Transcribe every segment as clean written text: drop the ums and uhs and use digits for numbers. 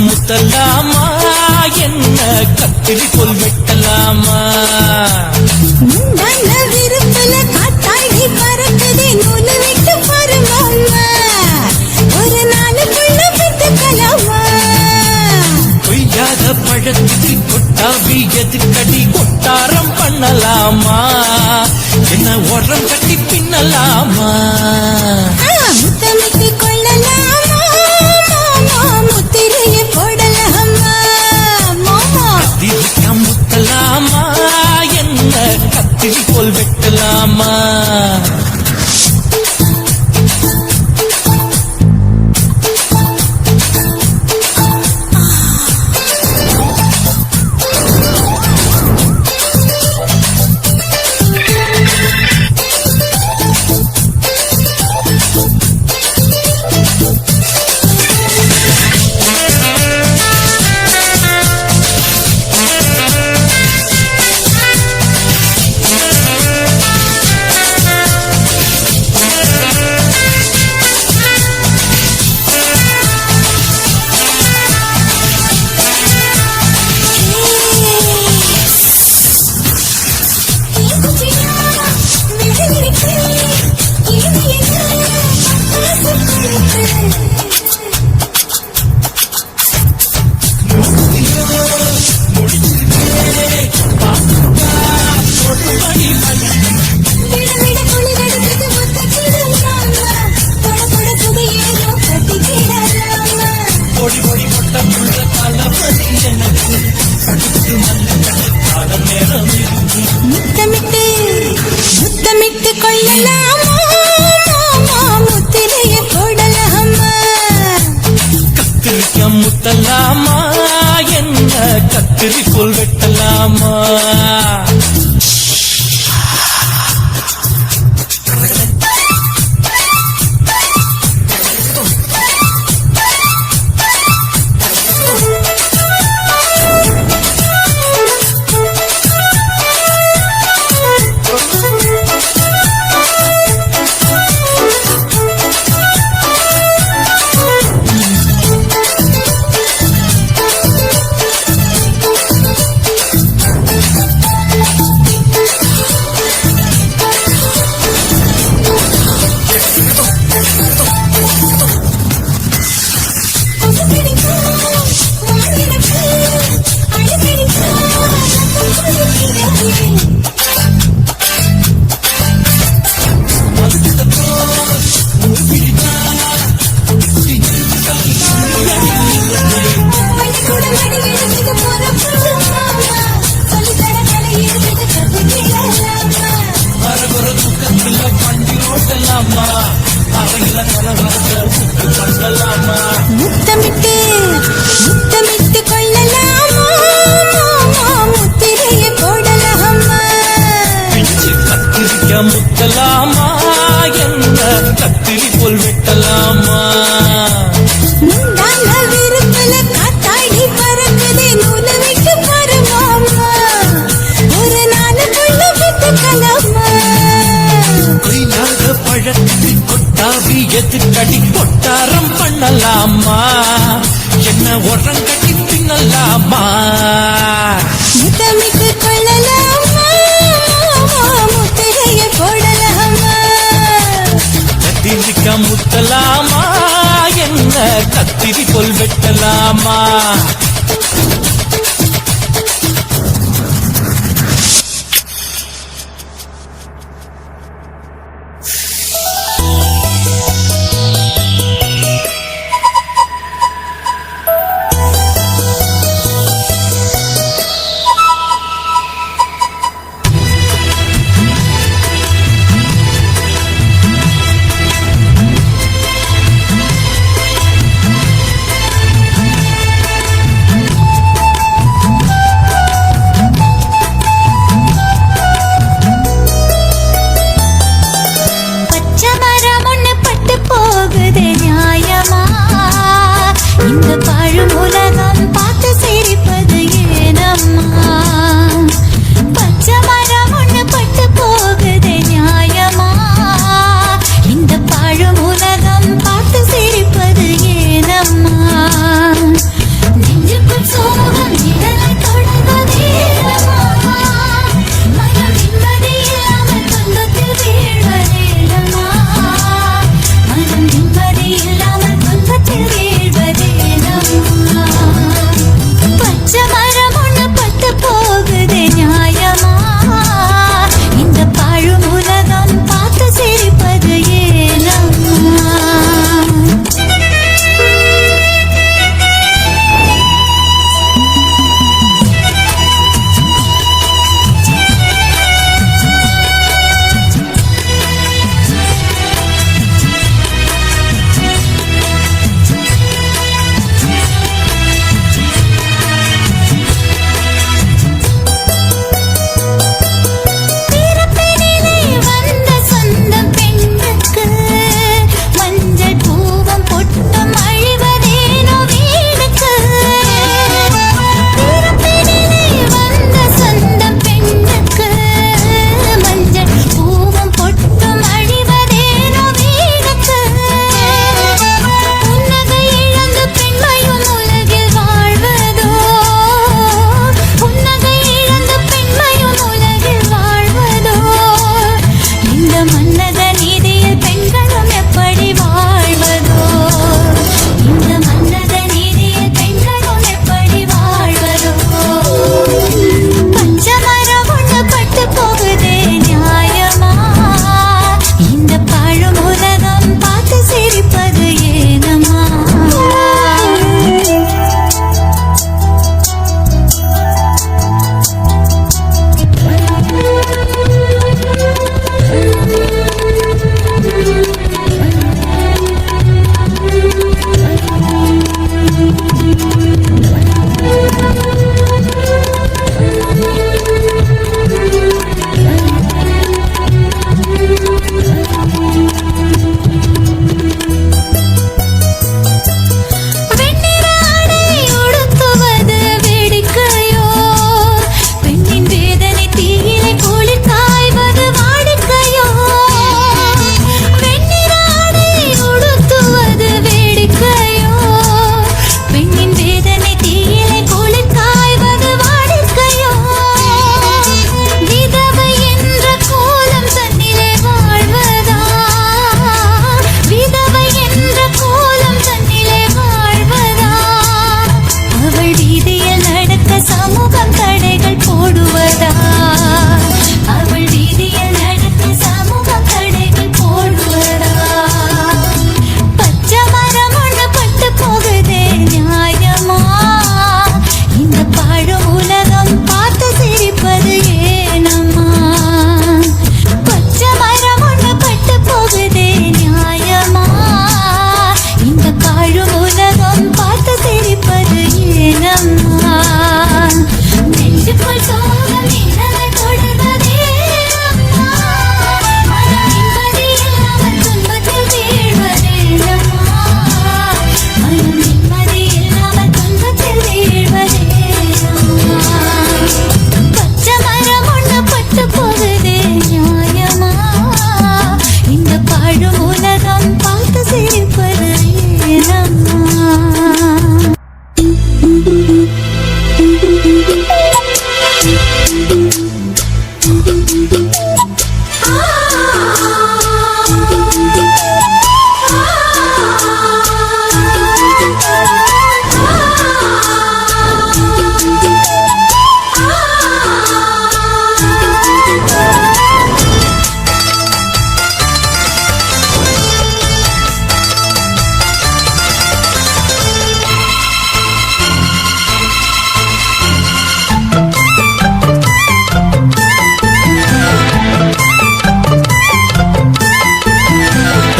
முத்தலாமா என்ன கத்திரி போல் வெட்டலாமா நல்ல விருப்பல காத்தாடி பறக்குதே நூலு விட்டு பருமாமா ஒரு நாளுக்குள்ள விட்டுக்கலாமா கொய்யாத பழத்துக்கு கொட்டாவி எதுக்கடி கொட்டாரம் பண்ணலாமா என்ன உரம் கட்டி பின்னலாமா முத்தமிட்டு கொள்ளலாமா முத்திரைய போடலாமா மாமா முத்தலாமா என்ன கத்திரி போல் வெட்டலாமா முத்தமிட்டு கொள்ளலாமா முத்திரைய போடலாமா கத்திரிக்க முத்தலாமா என்ன கத்திரி போல் வெட்டலாமா முத்தமிட்டு கொள்ளலாமா முத்திரைய போடலாமா கத்திரிக்க முத்தலாமா என்ன கத்திரி போல் வெட்டலாமா நல்ல விருப்பல காத்தாடி பறக்குதே நூலு விட்டு பருமாமா ஒரு நாளுக்குள்ள விட்டுக்கலாமா கொய்யாத பழத்துக்கு கொட்டாவி எதுக்கடி கொட்டாரம் பண்ணலாமா என்ன உரம் கட்டி பின்னலாமா முத்தமிட்டு கொள்ளலாமா முத்திரைய போடலாமா கத்திரிக்க முத்தலாமா என்ன கத்திரி போல் வெட்டலாமா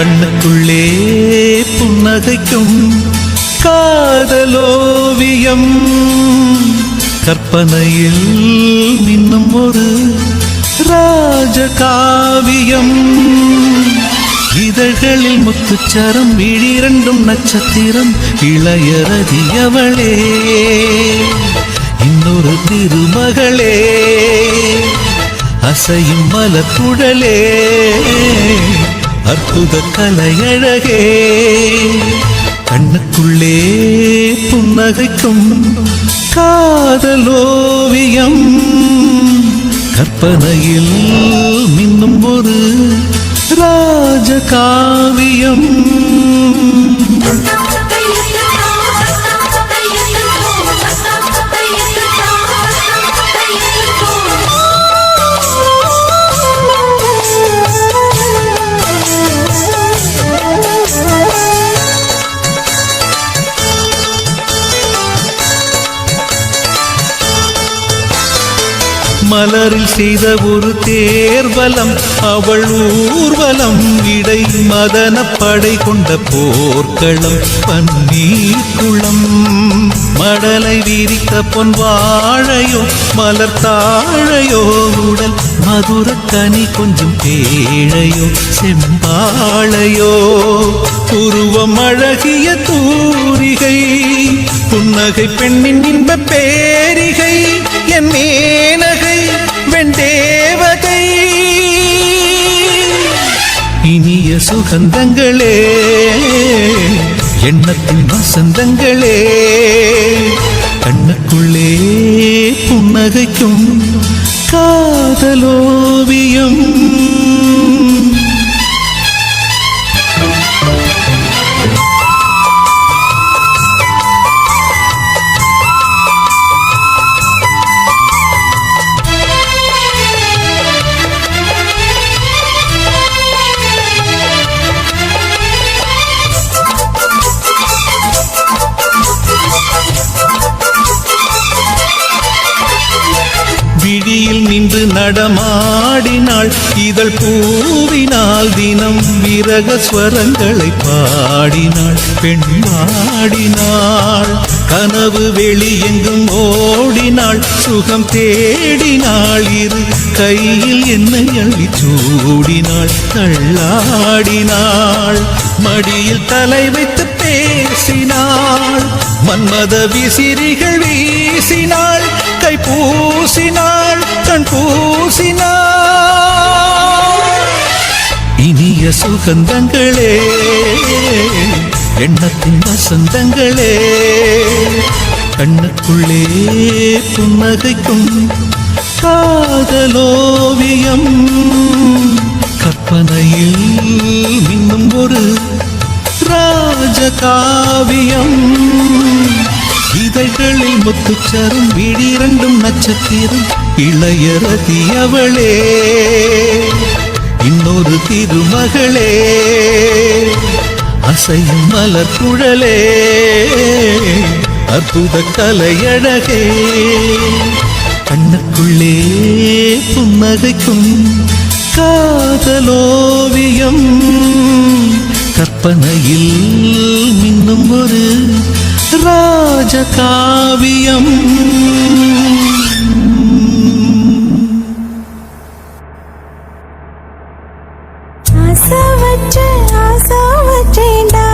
கண்ணுக்குள்ளே புன்னகைக்கும் காதலோவியம் கற்பனையில் இன்னும் ஒரு ராஜகாவியம் இதழ்களில் முத்துச்சரம் விழிரண்டும் நட்சத்திரம் இளையரதியவளே இன்னொரு திருமகளே அசையும் மலர்குழலே அற்புத கலையழகே கண்ணுக்குள்ளே புன்னகைக்கும் காதலோவியம் கற்பனையில் மின்னும் ஒரு ராஜகாவியம் மலரில் செய்த ஒரு தேர்வலம் அவள் ஊர்வலம் இடை மதன படை கொண்ட போர்க்களம் பன்னீர் குளம் மடலை விரித்த பொன் வாழையோ மலர் தாழையோ உடல் மதுர கனி கொஞ்சம் பேழையோ செம்பாழையோ உருவம் அழகிய தூரிகை புன்னகை பெண்ணின் இன்ப பேரிகை என் மேனகை வெண்டேவதை இனிய சுகந்தங்களே எண்ணத்தின் வசந்தங்களே கண்ணுக்குள்ளே புன்னகைக்கும் காதலோவியம் விழியில் நின்று நடமாடினாள் இதழ் பூவினால் தினம் விரக ஸ்வரங்களை பாடினாள் பெண் பாடினாள் கனவு வெளியெங்கும் ஓடினாள் சுகம் தேடினாள் இரு கையில் என்னை அள்ளி சூடினாள் தள்ளாடினாள் மடியில் தலை வைத்து பேசினாள் மன்மத விசிறிகள் வீசினாள் கை பூசினாள் கண் பூசினாள் இனிய சுகந்தங்களே எண்ணத்தின் வசந்தங்களே கண்ணுக்குள்ளே புன்னகைக்கும் காதலோவியம் கற்பனையில் இன்னும் ஒரு ராஜகாவியம் இதழ்களில் முத்துச்சரம் விழிரண்டும் நட்சத்திரம் இளையரதியவளே இன்னொரு திருமகளே அசையும் மலர் குழலே அற்புத கலையழகே கண்ணுக்குள்ளே புன்னகைக்கும் காதலோவியம் கற்பனையில் மின்னும் ஒரு ராஜகாவியம் ஆசை வச்சேண்டா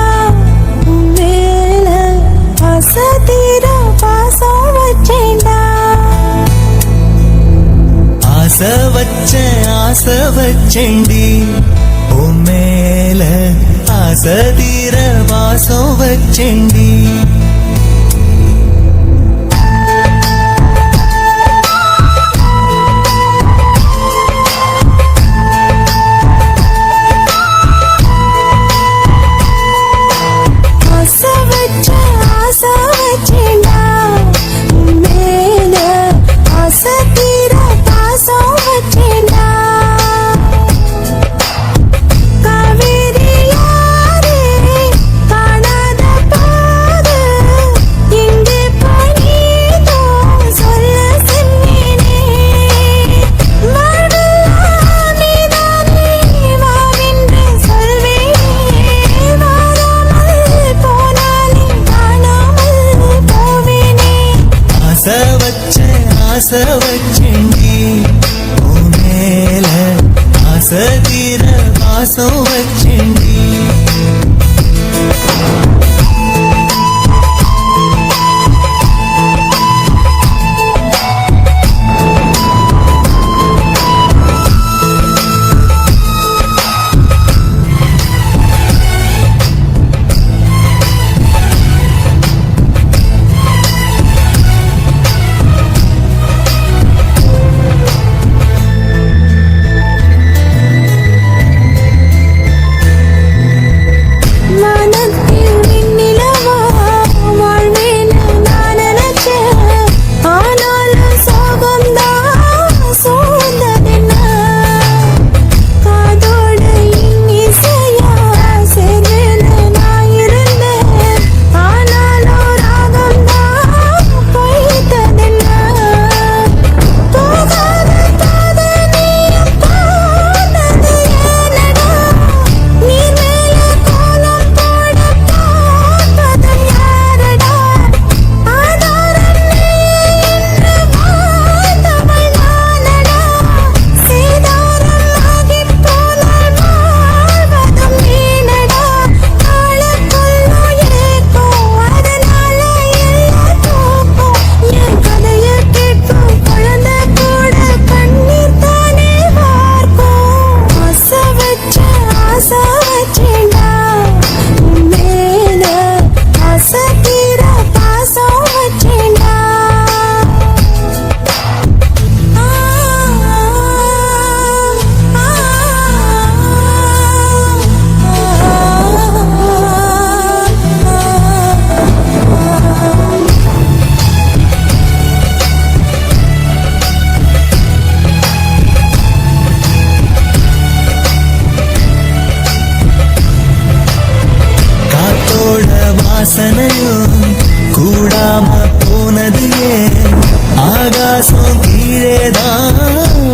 மேல ஆசை தீர பாசம் வச்சேண்டா ஆசை வச்சேண்டி உன் மேல ஆசை தீர வாசம் வச்சேண்டி காவேரி யாரே காணாத ஆசை வச்சேண்டி உன் மேல ஆசை தீர பாசம் வச்சேண்டி வாசனையும் கூடாம போனது ஏன் ஆகாசம் கீழேதான்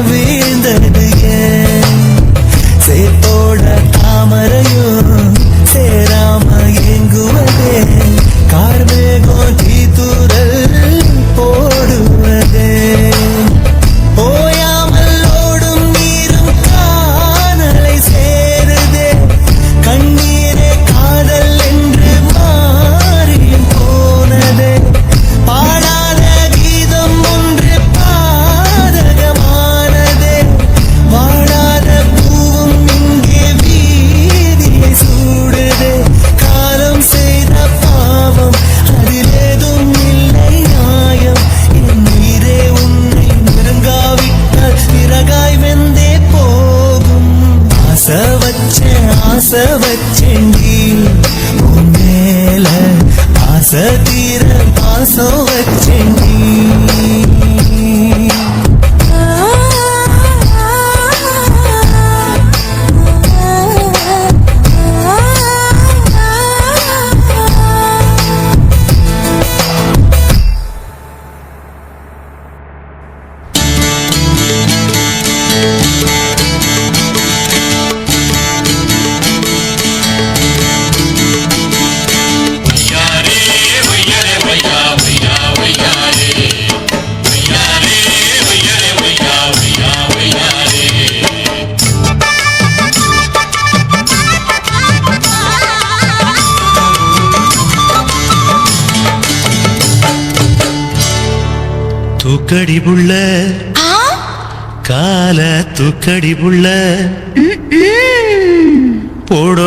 வீழ்ந்தது ஏன் சேத்தோட தாமரையும் சேராம ஏங்குவதே கார்மேகம் தீத்துரல் போடுவதே ஓயாமல் ஓடும் நீரும் காணலை சேருதே கண்ணீரே காதல் என்று மாறியும் போனதே பாடாத கீதம் ஒன்று பாதகமானதே வாடாத பூவும் இங்கே வீதியை சூடுதே காலம் செய்த பாவம் அதிலேதும் இல்லை நியாயம் என் உயிரே உன்னை நெருங்காவிட்டால் பிறகாய் வெந்தே போகும் ஆசை வச்சேண்டி உன் மேல ஆசை தீர பாசம் வச்சேண்டி தூக்கடி புள்ள கால தூக்கடி புள்ள போட